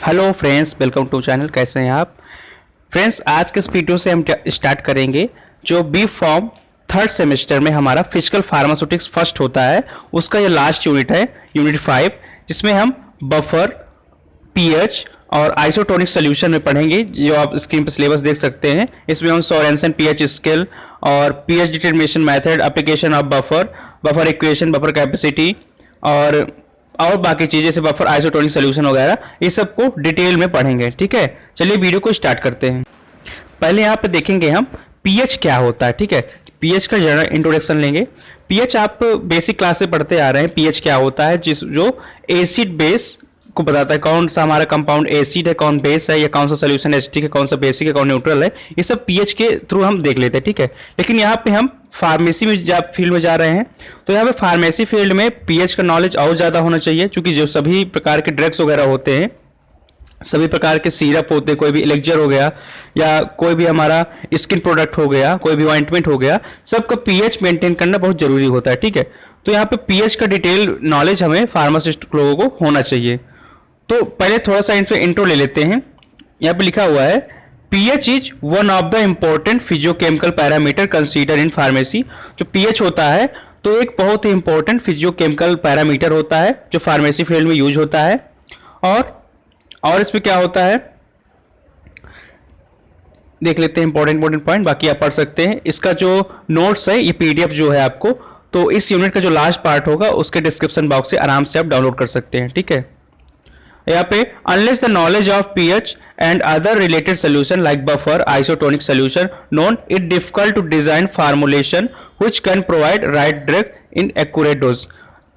Hello friends, welcome to channel. कैसे हैं आप फ्रेंड्स? आज के इस वीडियो से हम स्टार्ट करेंगे जो बी फॉर्म थर्ड सेमेस्टर में हमारा फिजिकल फार्मास्यूटिक्स फर्स्ट होता है, उसका ये लास्ट यूनिट है, यूनिट 5, जिसमें हम बफर, पीएच और आइसोटोनिक सोल्यूशन में पढ़ेंगे। जो आप स्क्रीन पर सिलेबस देख सकते हैं, इसमें हम सोरेनसन पीएच स्केल और pH determination method, application of buffer, buffer equation, buffer capacity और बाकी चीज़ें जैसे बफर आइसोटोनिक सोल्यूशन वगैरह, ये सब को डिटेल में पढ़ेंगे। ठीक है, चलिए वीडियो को स्टार्ट करते हैं। पहले यहाँ पे देखेंगे हम पीएच क्या होता है। ठीक है, पीएच का जनरल इंट्रोडक्शन लेंगे। पीएच आप बेसिक क्लास से पढ़ते आ रहे हैं। पीएच क्या होता है, जो एसिड बेस को बताता है, कौन सा हमारा कंपाउंड एसिड है, कौन बेस है, या कौन सा सोल्यूशन एसिडिक है, कौन सा बेसिक है, कौन न्यूट्रल है। ये सब पीएच के थ्रू हम देख लेते हैं। ठीक है, लेकिन यहाँ पे हम फार्मेसी में फील्ड में जा रहे हैं, तो यहाँ पे फार्मेसी फील्ड में पीएच का नॉलेज और ज़्यादा होना चाहिए, क्योंकि जो सभी प्रकार के ड्रग्स वगैरह होते हैं, सभी प्रकार के सिरप होते हैं, कोई भी एलेक्जर हो गया या कोई भी हमारा स्किन प्रोडक्ट हो गया, कोई भी ऑइंटमेंट हो गया, सबका पीएच मेंटेन करना बहुत जरूरी होता है। ठीक है, तो यहाँ पे पीएच का डिटेल नॉलेज हमें फार्मासिस्ट लोगों को होना चाहिए। तो पहले थोड़ा सा इनसे इंट्रो ले लेते हैं। यहाँ पे लिखा हुआ है, pH is one of the important physicochemical parameter consider in pharmacy. जो pH होता है तो एक बहुत ही इंपॉर्टेंट फिजियोकेमिकल पैरामीटर होता है जो फार्मेसी फील्ड में यूज होता है। और इसमें क्या होता है देख लेते हैं, इंपॉर्टेंट पॉइंट, बाकी आप पढ़ सकते हैं। इसका जो नोट्स है, ये पीडीएफ जो है आपको, तो इस यूनिट का जो लास्ट पार्ट होगा उसके डिस्क्रिप्शन बॉक्स से आराम से आप डाउनलोड कर सकते हैं। ठीक है, यहाँ पे unless the knowledge of pH and other related solution like buffer isotonic solution known, it difficult to design formulation which can provide right drug in accurate dose.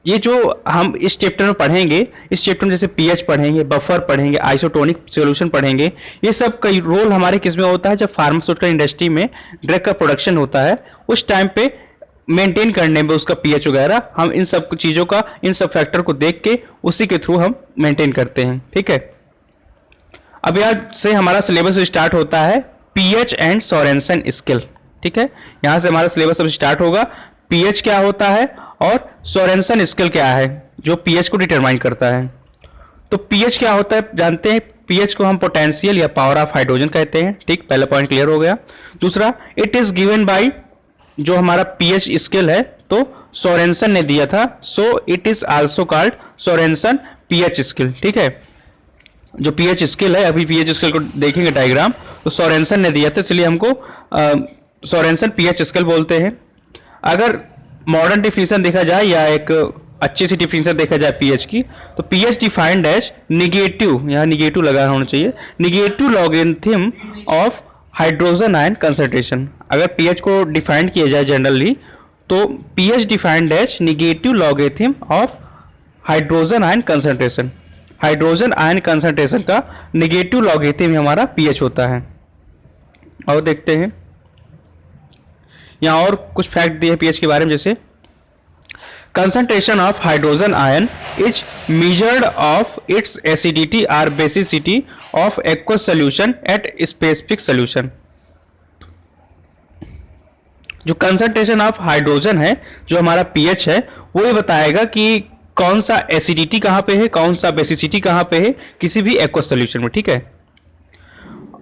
ये जो हम इस चैप्टर में पढ़ेंगे, इस चैप्टर में जैसे पीएच पढ़ेंगे, बफर पढ़ेंगे, आइसोटोनिक सोल्यूशन पढ़ेंगे, ये सब का रोल हमारे किस में होता है, जब फार्मास्यूटिकल इंडस्ट्री में ड्रग का प्रोडक्शन होता है, उस टाइम पे मेंटेन करने में उसका पीएच वगैरह, हम इन सब चीज़ों का, इन सब फैक्टर को देख के उसी के थ्रू हम मेंटेन करते हैं। ठीक है, अब यहाँ से हमारा सिलेबस स्टार्ट होता है पीएच एंड सोरेनसन स्केल। ठीक है, यहाँ से हमारा सिलेबस अब स्टार्ट होगा। पीएच क्या होता है और सोरेनसन स्केल क्या है जो पीएच को डिटरमाइन करता है। तो पीएच क्या होता है जानते हैं। पीएच को हम पोटेंशियल या पावर ऑफ हाइड्रोजन कहते हैं। ठीक, पहला पॉइंट क्लियर हो गया। दूसरा, इट इज गिवन बाय, जो हमारा पीएच स्केल है तो सोरेनसन ने दिया था, so it is also called Sorensen pH scale. ठीक है, जो पीएच स्केल है, अभी पीएच स्केल को देखेंगे डायग्राम, तो सोरेनसन ने दिया था, इसलिए हमको सोरेनसन पीएच स्केल बोलते हैं। अगर मॉडर्न डिफिनेशन देखा जाए या एक अच्छी सी डिफिनेशन देखा जाए पीएच की, तो पीएच डिफाइंड एज निगेटिव, यहाँ निगेटिव लगा होना चाहिए, negative logarithm of hydrogen ion concentration. अगर पीएच को डिफाइन किया जाए जनरली, तो pH defined as negative logarithm of hydrogen ion concentration. Hydrogen ion concentration का निगेटिव लॉगरिथम हमारा पीएच होता है। और देखते हैं यहाँ और कुछ फैक्ट दिए पीएच के बारे में, जैसे concentration of hydrogen ion is measured of its acidity or basicity of aqueous solution at specific solution। जो कंसंट्रेशन ऑफ हाइड्रोजन है, जो हमारा पीएच है, वो ये बताएगा कि कौन सा एसिडिटी कहाँ पे है, कौन सा बेसिसिटी कहाँ पे है किसी भी एक्वस सोल्यूशन में। ठीक है,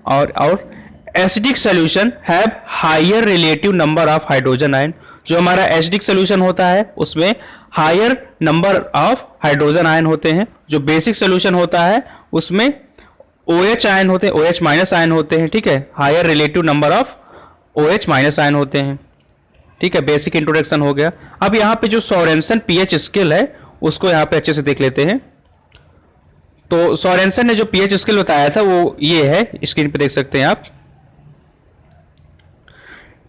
और acidic solution have higher relative number of hydrogen ion. जो हमारा एसिडिक सोल्यूशन होता है उसमें higher number of hydrogen ion होते हैं। जो बेसिक सोल्यूशन होता है उसमें OH आयन होते हैं, OH माइनस आयन होते हैं। ठीक है, higher relative number of OH minus ion होते हैं। ठीक है, बेसिक इंट्रोडक्शन हो गया। अब यहाँ पे जो सोरेनसन पीएच स्केल है उसको यहाँ पे अच्छे से देख लेते हैं। तो सोरेनसन ने जो पीएच स्केल बताया था वो ये है, स्क्रीन पे देख सकते हैं आप।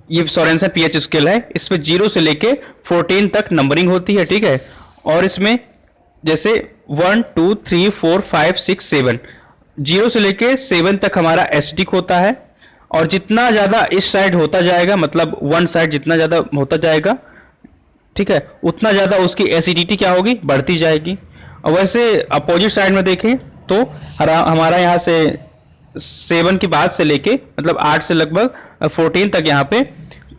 ये सोरेनसन पीएच स्केल है, इसमें 0 से लेके 14 तक नंबरिंग होती है। ठीक है, और इसमें जैसे 1 2 3 4 5 6 7, 0 से लेके 7 तक हमारा एसिडिक होता है। और जितना ज़्यादा इस साइड होता जाएगा, मतलब वन साइड जितना ज़्यादा होता जाएगा, ठीक है, उतना ज़्यादा उसकी एसिडिटी क्या होगी, बढ़ती जाएगी। और वैसे अपोजिट साइड में देखें तो हमारा यहाँ से 7 के बाद से लेके मतलब 8 से लगभग 14 तक यहाँ पे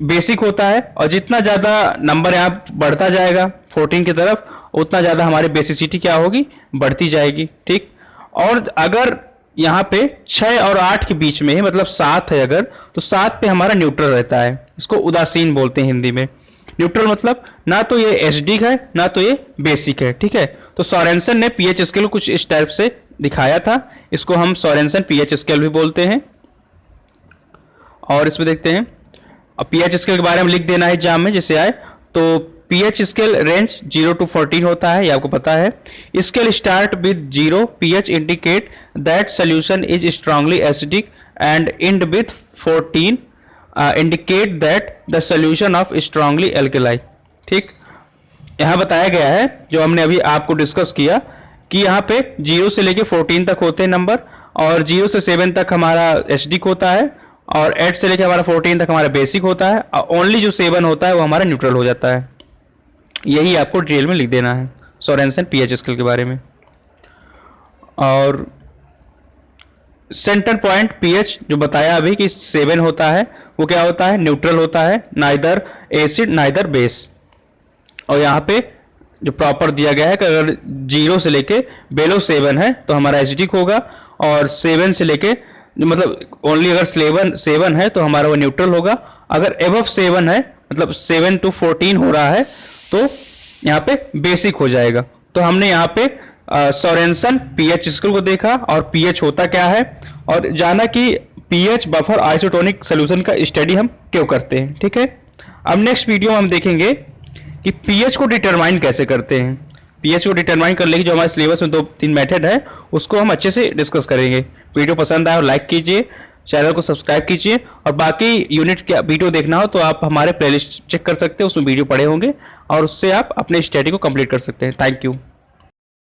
बेसिक होता है। और जितना ज़्यादा नंबर यहाँ बढ़ता जाएगा 14 की तरफ, उतना ज़्यादा हमारी बेसिसिटी क्या होगी, बढ़ती जाएगी। ठीक, और अगर यहाँ पे 6 और 8 के बीच में है, मतलब 7 है अगर, तो 7 पे हमारा न्यूट्रल रहता है। इसको उदासीन बोलते हैं हिंदी में। न्यूट्रल मतलब ना तो ये एसिडिक है ना तो ये बेसिक है, ठीक है। तो सोरेनसन ने पीएच स्केल कुछ इस टाइप से दिखाया था, इसको हम सोरेनसन पीएच स्केल भी बोलते हैं। और इसमें देखते हैं, अब पीएच स्केल के बारे में लिख देना है एग्जाम में जैसे आए। तो पीएच स्केल रेंज 0 to 14 होता है, ये आपको पता है। Scale start with 0 pH indicate that solution is strongly acidic and and with 14 indicate that the solution of strongly alkali. ठीक, यहाँ बताया गया है जो हमने अभी आपको डिस्कस किया कि यहाँ पे 0 से लेके 14 तक होते हैं नंबर, और 0 से 7 तक हमारा एसिडिक होता है, और 8 से लेके हमारा 14 तक हमारा बेसिक होता है, और ओनली जो 7 होता है वो हमारा न्यूट्रल हो जाता है। यही आपको डिटेल में लिख देना है सोरेनसन पीएच स्केल के बारे में। और सेंटर पॉइंट पीएच जो बताया अभी कि 7 होता है, वो क्या होता है, न्यूट्रल होता है, नाइदर एसिड नाइदर बेस। और यहाँ पे जो प्रॉपर दिया गया है कि अगर 0 से लेके बेलो 7 है तो हमारा एसिडिक होगा, और 7 से लेके मतलब ओनली अगर 7 है तो हमारा वो न्यूट्रल होगा। अगर एबव 7 है मतलब 7 to 14 हो रहा है तो यहाँ पे बेसिक हो जाएगा। तो हमने यहाँ पे सोरेनसन पीएच स्केल को देखा और पीएच होता क्या है, और जाना कि पीएच बफर आइसोटोनिक सोल्यूशन का स्टडी हम क्यों करते हैं। ठीक है, अब नेक्स्ट वीडियो में हम देखेंगे कि पीएच को डिटरमाइन कैसे करते हैं। पीएच को डिटरमाइन करने की जो हमारे सिलेबस में 2-3 मेथड है उसको हम अच्छे से डिस्कस करेंगे। वीडियो पसंद आए और लाइक कीजिए, चैनल को सब्सक्राइब कीजिए, और बाकी यूनिट का वीडियो देखना हो तो आप हमारे प्लेलिस्ट चेक कर सकते हैं, उसमें वीडियो पड़े होंगे और उससे आप अपने स्टडी को कंप्लीट कर सकते हैं। Thank you.